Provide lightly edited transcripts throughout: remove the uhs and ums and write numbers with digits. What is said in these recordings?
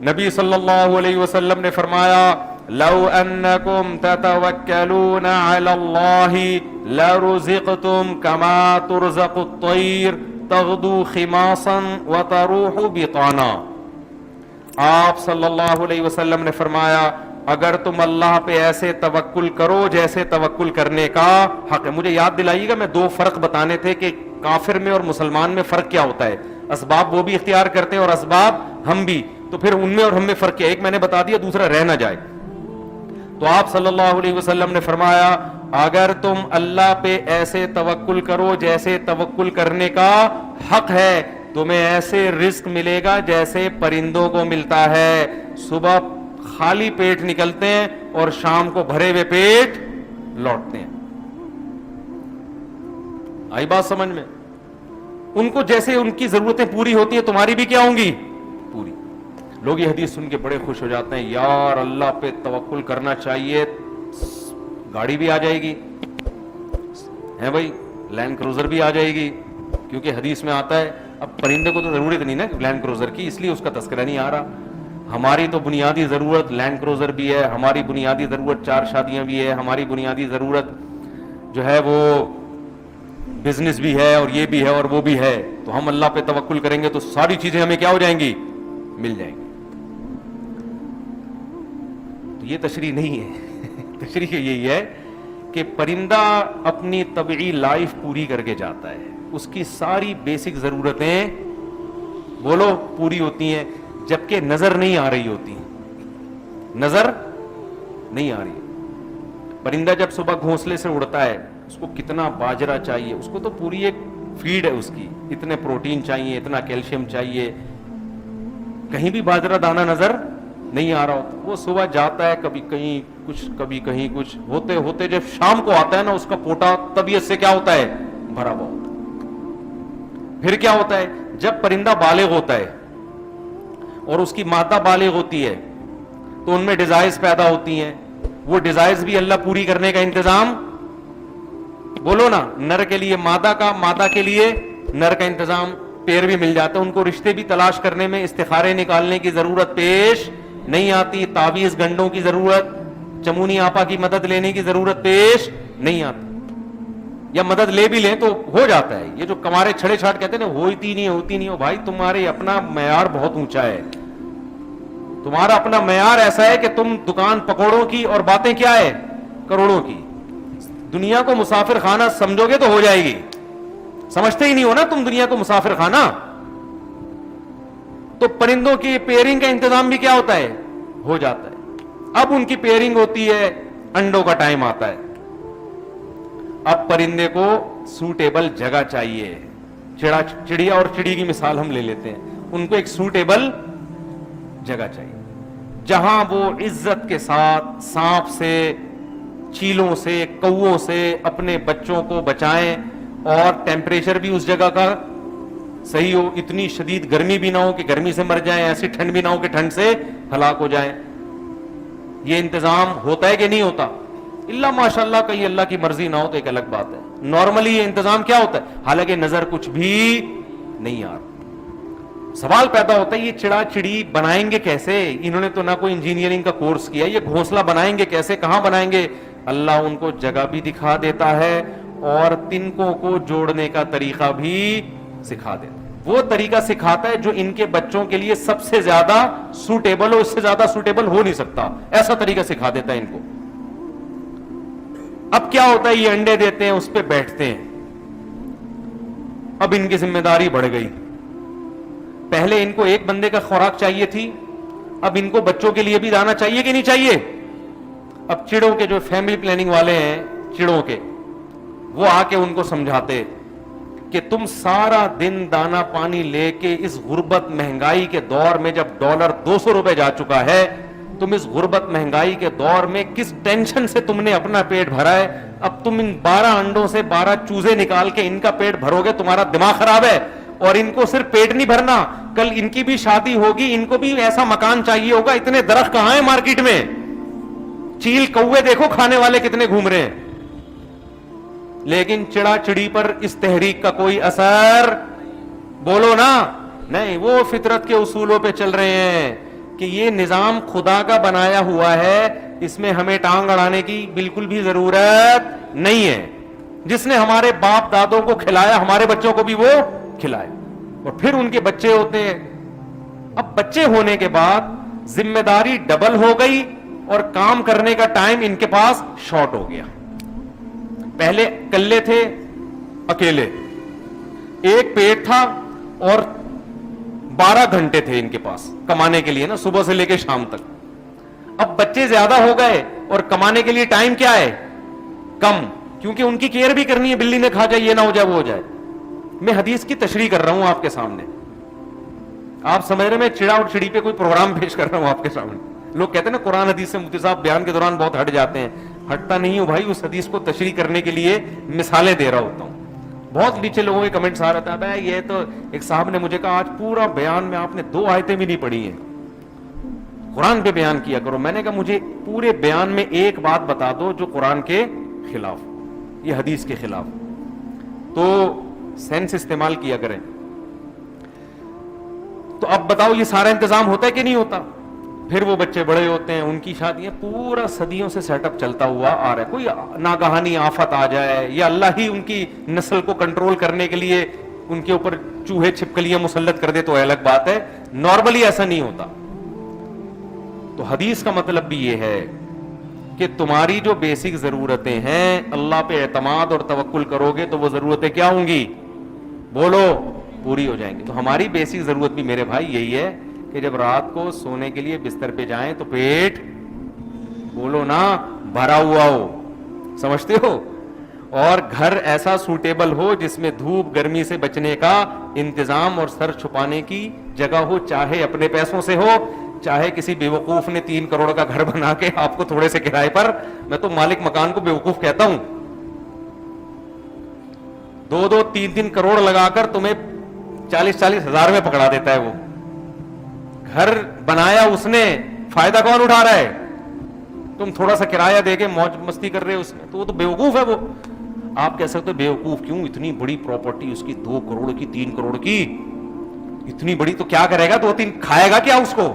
نبی صلی اللہ علیہ وسلم نے فرمایا لو انکم تتوکلون علی اللہ لرزقتم کما ترزق الطیر تغدو خماصا وتروح بطانا. آپ صلی اللہ علیہ وسلم نے فرمایا اگر تم اللہ پہ ایسے توکل کرو جیسے توکل کرنے کا حق ہے. مجھے یاد دلائیے گا, میں دو فرق بتانے تھے کہ کافر میں اور مسلمان میں فرق کیا ہوتا ہے. اسباب وہ بھی اختیار کرتے ہیں اور اسباب ہم بھی, تو پھر ان میں اور ہم میں فرق کیا, ایک میں نے بتا دیا دوسرا رہ نہ جائے. تو آپ صلی اللہ علیہ وسلم نے فرمایا اگر تم اللہ پہ ایسے توکل کرو جیسے توکل کرنے کا حق ہے, تمہیں ایسے رزق ملے گا جیسے پرندوں کو ملتا ہے. صبح خالی پیٹ نکلتے ہیں اور شام کو بھرے ہوئے پیٹ لوٹتے ہیں. آئی بات سمجھ میں؟ ان کو جیسے ان کی ضرورتیں پوری ہوتی ہیں تمہاری بھی کیا ہوں گی پوری. لوگ یہ حدیث سن کے بڑے خوش ہو جاتے ہیں, یار اللہ پہ توکل کرنا چاہیے, گاڑی بھی آ جائے گی ہے بھائی, لینڈ کروزر بھی آ جائے گی, کیونکہ حدیث میں آتا ہے. اب پرندے کو تو ضرورت نہیں نا لینڈ کروزر کی, اس لیے اس کا تذکرہ نہیں آ رہا. ہماری تو بنیادی ضرورت لینڈ کروزر بھی ہے, ہماری بنیادی ضرورت 4 شادیاں بھی ہے, ہماری بنیادی ضرورت جو ہے وہ بزنس بھی ہے اور یہ بھی ہے اور وہ بھی ہے. تو ہم اللہ پہ توکل کریں گے تو ساری چیزیں ہمیں کیا ہو جائیں گی, مل جائیں گی. تو یہ تشریح نہیں ہے. تشریح یہی ہے کہ پرندہ اپنی طبعی لائف پوری کر کے جاتا ہے, اس کی ساری بیسک ضرورتیں بولو پوری ہوتی ہیں, جبکہ نظر نہیں آ رہی ہوتی, نظر نہیں آ رہی. پرندہ جب صبح گھونسلے سے اڑتا ہے اس کو کتنا باجرہ چاہیے, اس کو تو پوری ایک فیڈ ہے اس کی, اتنے پروٹین چاہیے, اتنا کیلشیم چاہیے. کہیں بھی باجرہ دانہ نظر نہیں آ رہا ہوتا. وہ صبح جاتا ہے کبھی کہیں کچھ کبھی کہیں کچھ, ہوتے ہوتے جب شام کو آتا ہے نا اس کا پوٹا طبیعت سے کیا ہوتا ہے, بھرا ہوا ہوتا ہے. پھر کیا ہوتا ہے جب پرندہ بالغ ہوتا ہے اور اس کی مادہ بالغ ہوتی ہے تو ان میں ڈیزائرز پیدا ہوتی ہیں. وہ ڈیزائرز بھی اللہ پوری کرنے کا انتظام, بولو نا, نر کے لیے مادہ کا, مادہ کے لیے نر کا انتظام. پیر بھی مل جاتا ہے, ان کو رشتے بھی تلاش کرنے میں استخارے نکالنے کی ضرورت پیش نہیں آتی, تعویذ گنڈوں کی ضرورت, چمونی آپا کی مدد لینے کی ضرورت پیش نہیں آتی, یا مدد لے بھی لیں تو ہو جاتا ہے. یہ جو کمارے چھڑے چھاٹ کہتے ہیں نا ہوتی نہیں ہو, بھائی تمہارے اپنا معیار بہت اونچا ہے, تمہارا اپنا معیار ایسا ہے کہ تم دکان پکوڑوں کی اور باتیں کیا ہے کروڑوں کی. دنیا کو مسافر خانہ سمجھو گے تو ہو جائے گی, سمجھتے ہی نہیں ہو نا تم دنیا کو مسافر خانہ. تو پرندوں کی پیئرنگ کا انتظام بھی کیا ہوتا ہے, ہو جاتا ہے. اب ان کی پیئرنگ ہوتی ہے, انڈوں کا ٹائم آتا ہے. اب پرندے کو سوٹیبل جگہ چاہیے. چڑیا اور چڑی کی مثال ہم لے لیتے ہیں, ان کو ایک سوٹیبل جگہ چاہیے جہاں وہ عزت کے ساتھ سانپ سے, چیلوں سے, کووں سے اپنے بچوں کو بچائیں, اور ٹیمپریچر بھی اس جگہ کا صحیح ہو, اتنی شدید گرمی بھی نہ ہو کہ گرمی سے مر جائیں, ایسی ٹھنڈ بھی نہ ہو کہ ٹھنڈ سے ہلاک ہو جائیں. یہ انتظام ہوتا ہے کہ نہیں ہوتا؟ اللہ ماشاء اللہ کہیں اللہ کی مرضی نہ ہو تو ایک الگ بات ہے. نارملی یہ انتظام کیا ہوتا ہے, حالانکہ نظر کچھ بھی نہیں آ رہا. سوال پیدا ہوتا ہے یہ چڑا چڑی بنائیں گے کیسے, انہوں نے تو نہ کوئی انجینئرنگ کا کورس کیا, یہ گھونسلہ بنائیں گے کیسے, کہاں بنائیں گے؟ اللہ ان کو جگہ بھی دکھا دیتا ہے اور تنکوں کو جوڑنے کا طریقہ بھی سکھا دیتا ہے. وہ طریقہ سکھاتا ہے جو ان کے بچوں کے لیے سب سے زیادہ سوٹیبل ہو, اس سے زیادہ سوٹیبل ہو نہیں سکتا, ایسا طریقہ سکھا دیتا ہے ان کو. اب کیا ہوتا ہے, یہ انڈے دیتے ہیں, اس پہ بیٹھتے ہیں. اب ان کی ذمہ داری بڑھ گئی. پہلے ان کو ایک بندے کا خوراک چاہیے تھی, اب ان کو بچوں کے لیے بھی دانا چاہیے کہ نہیں چاہیے. اب چڑوں کے جو فیملی پلاننگ والے ہیں چڑوں کے, وہ آ کے ان کو سمجھاتے کہ تم سارا دن دانا پانی لے کے اس غربت مہنگائی کے دور میں, جب ڈالر 200 روپے جا چکا ہے, تم اس غربت مہنگائی کے دور میں کس ٹینشن سے تم نے اپنا پیٹ بھرا ہے. اب تم ان 12 انڈوں سے 12 چوزے نکال کے ان کا پیٹ بھرو گے, تمہارا دماغ خراب ہے. اور ان کو صرف پیٹ نہیں بھرنا, کل ان کی بھی شادی ہوگی, ان کو بھی ایسا مکان چاہیے ہوگا. اتنے درخت کہاں ہیں مارکیٹ میں, چیل کوے دیکھو کھانے والے کتنے گھوم رہے ہیں, لیکن چڑا چڑی پر اس تحریک کا کوئی اثر, بولو نا, نہیں. وہ فطرت کے اصولوں پہ چل رہے ہیں. کہ یہ نظام خدا کا بنایا ہوا ہے, اس میں ہمیں ٹانگ اڑانے کی بالکل بھی ضرورت نہیں ہے. جس نے ہمارے باپ دادوں کو کھلایا ہمارے بچوں کو بھی وہ کھلائے, اور پھر ان کے بچے ہوتے ہیں. اب بچے ہونے کے بعد ذمہ داری ڈبل ہو گئی اور کام کرنے کا ٹائم ان کے پاس شارٹ ہو گیا. پہلے کلے تھے, اکیلے, ایک پیٹ تھا اور 12 گھنٹے تھے ان کے پاس کمانے کے لیے نا, صبح سے لے کے شام تک. اب بچے زیادہ ہو گئے اور کمانے کے لیے ٹائم کیا ہے, کم, کیونکہ ان کی کیئر بھی کرنی ہے, بلی نے کھا جائے, یہ نہ ہو جائے, وہ ہو جائے. میں حدیث کی تشریح کر رہا ہوں آپ کے سامنے, آپ سمجھ رہے میں چڑا اور چڑی پہ کوئی پروگرام پیش کر رہا ہوں آپ کے سامنے. لوگ کہتے ہیں نا قرآن حدیث سے مفتی صاحب بیان کے دوران بہت ہٹ جاتے ہیں. ہٹتا نہیں ہوں بھائی, اس حدیث کو تشریح کرنے کے لیے مثالیں دے رہا ہوتا ہوں. بہت نیچے لوگوں کے کمنٹس آ رہا تھا, یہ تو ایک صاحب نے مجھے کہا آج پورا بیان میں آپ نے 2 آیتیں بھی نہیں پڑھی ہیں, قرآن پہ بیان کیا کرو. میں نے کہا مجھے پورے بیان میں ایک بات بتا دو جو قرآن کے خلاف, یہ حدیث کے خلاف, تو سینس استعمال کیا کریں. تو اب بتاؤ یہ سارا انتظام ہوتا ہے کہ نہیں ہوتا؟ پھر وہ بچے بڑے ہوتے ہیں, ان کی شادیاں, پورا صدیوں سے سیٹ اپ چلتا ہوا آ رہا ہے. کوئی ناگہانی آفت آ جائے یا اللہ ہی ان کی نسل کو کنٹرول کرنے کے لیے ان کے اوپر چوہے چھپکلیاں مسلط کر دے تو الگ بات ہے, نارملی ایسا نہیں ہوتا. تو حدیث کا مطلب بھی یہ ہے کہ تمہاری جو بیسک ضرورتیں ہیں, اللہ پہ اعتماد اور توکل کرو گے تو وہ ضرورتیں کیا ہوں گی, بولو, پوری ہو جائیں گی. تو ہماری بیسک ضرورت بھی میرے بھائی یہی ہے کہ جب رات کو سونے کے لیے بستر پہ جائیں تو پیٹ, بولو نا, بھرا ہوا ہو, سمجھتے ہو, اور گھر ایسا سوٹیبل ہو جس میں دھوپ گرمی سے بچنے کا انتظام اور سر چھپانے کی جگہ ہو, چاہے اپنے پیسوں سے ہو, چاہے کسی بیوقوف نے 3 کروڑ کا گھر بنا کے آپ کو تھوڑے سے کرائے پر, میں تو مالک مکان کو بیوقوف کہتا ہوں, 2-2, 3-3 کروڑ لگا کر تمہیں 40-40 ہزار میں پکڑا دیتا ہے. وہ گھر بنایا اس نے, فائدہ کون اٹھا رہا ہے, تم تھوڑا سا کرایہ دے کے موج مستی کر رہے ہو اس میں, تو وہ تو بیوقوف ہے. وہ آپ کہہ سکتے ہو بیوقوف کیوں, اتنی بڑی پراپرٹی اس کی 2 کروڑ کی 3 کروڑ کی, اتنی بڑی, تو کیا کرے گا, 2-3 کھائے گا کیا اس کو,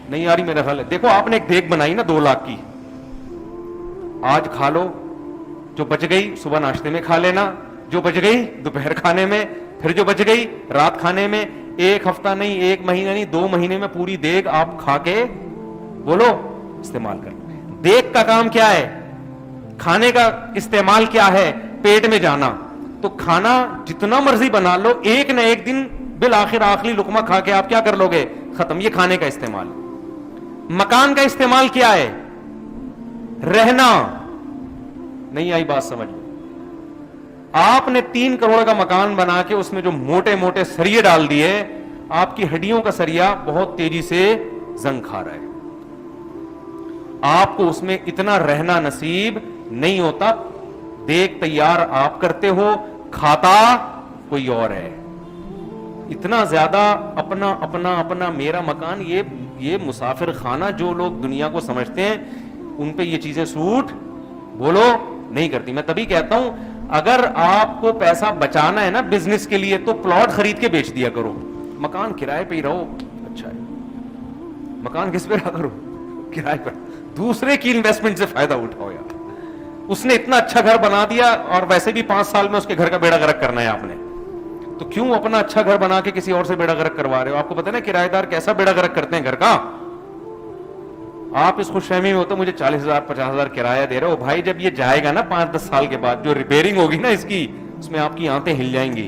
نہیں آ رہی میرا خیال ہے. دیکھو آپ نے ایک دیگ بنائی نا 2 لاکھ کی, آج کھا لو, جو بچ گئی صبح ناشتے میں کھا لینا, جو بچ گئی دوپہر کھانے میں, پھر جو بچ گئی رات کھانے میں. 1 ہفتہ نہیں, 1 مہینہ نہیں, 2 مہینے میں پوری دیگ آپ کھا کے, بولو, استعمال کر. دیگ کا کام کیا ہے, کھانے کا استعمال کیا ہے, پیٹ میں جانا. تو کھانا جتنا مرضی بنا لو, ایک نہ ایک دن بالآخر آخری لقمہ کھا کے آپ کیا کر لو گے, ختم. یہ کھانے کا استعمال. مکان کا استعمال کیا ہے, رہنا. نہیں آئی بات سمجھ میں؟ آپ نے 3 کروڑ کا مکان بنا کے اس میں جو موٹے موٹے سریے ڈال دیے, آپ کی ہڈیوں کا سریا بہت تیزی سے زنگ کھا رہا ہے, آپ کو اس میں اتنا رہنا نصیب نہیں ہوتا. دیکھ تیار آپ کرتے ہو, کھاتا کوئی اور ہے. اتنا زیادہ اپنا اپنا اپنا, میرا مکان, یہ مسافر خانہ جو لوگ دنیا کو سمجھتے ہیں, ان پہ یہ چیزیں سوٹ, بولو, نہیں کرتی. میں تبھی کہتا ہوں اگر آپ کو پیسہ بچانا ہے نا بزنس کے لیے, تو پلاٹ خرید کے بیچ دیا کرو, مکان کرائے پہ ہی رہو. اچھا ہے, مکان کس پہ رہا کرو, کرائے پر. دوسرے کی انویسٹمنٹ سے فائدہ اٹھاؤ یار. اس نے اتنا اچھا گھر بنا دیا, اور ویسے بھی 5 سال میں اس کے گھر کا بیڑا غرق کرنا ہے آپ نے, تو کیوں اپنا اچھا گھر بنا کے کسی اور سے بیڑا غرق کروا رہے ہو؟ آپ کو پتہ ہے نا کرایہ دار کیسا بیڑا غرق کرتے ہیں گھر کا. آپ اس خوش فہمی میں ہوتے مجھے 40,000 50,000 کرایہ دے رہے ہو. بھائی جب یہ جائے گا نا 5-10 سال کے بعد, جو ریپیئرنگ ہوگی نا اس کی, اس میں آپ کی آنتیں ہل جائیں گی.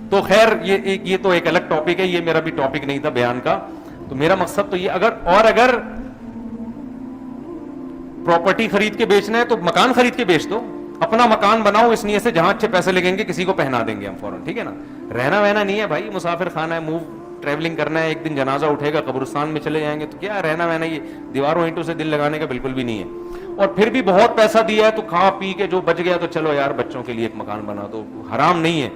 تو خیر یہ تو ایک الگ ٹاپک ہے, یہ میرا بھی ٹاپک نہیں تھا بیان کا. تو میرا مقصد تو یہ, اگر پراپرٹی خرید کے بیچنا ہے تو مکان خرید کے بیچ دو, اپنا مکان بناؤ اس نیت سے جہاں اچھے پیسے لگیں گے کسی کو پہنا دیں گے ہم فوراً, ٹھیک ہے نا. رہنا وہنا نہیں ہے بھائی, مسافر خانہ ہے, موو ٹریولنگ کرنا ہے, ایک دن جنازہ اٹھے گا قبرستان میں چلے جائیں گے, تو کیا رہنا وہنا, یہ دیواروں اینٹوں سے دل لگانے کا بالکل بھی نہیں ہے. اور پھر بھی بہت پیسہ دیا ہے تو کھا پی کے جو بچ گیا تو چلو یار بچوں کے لیے ایک مکان بنا دو, حرام نہیں ہے.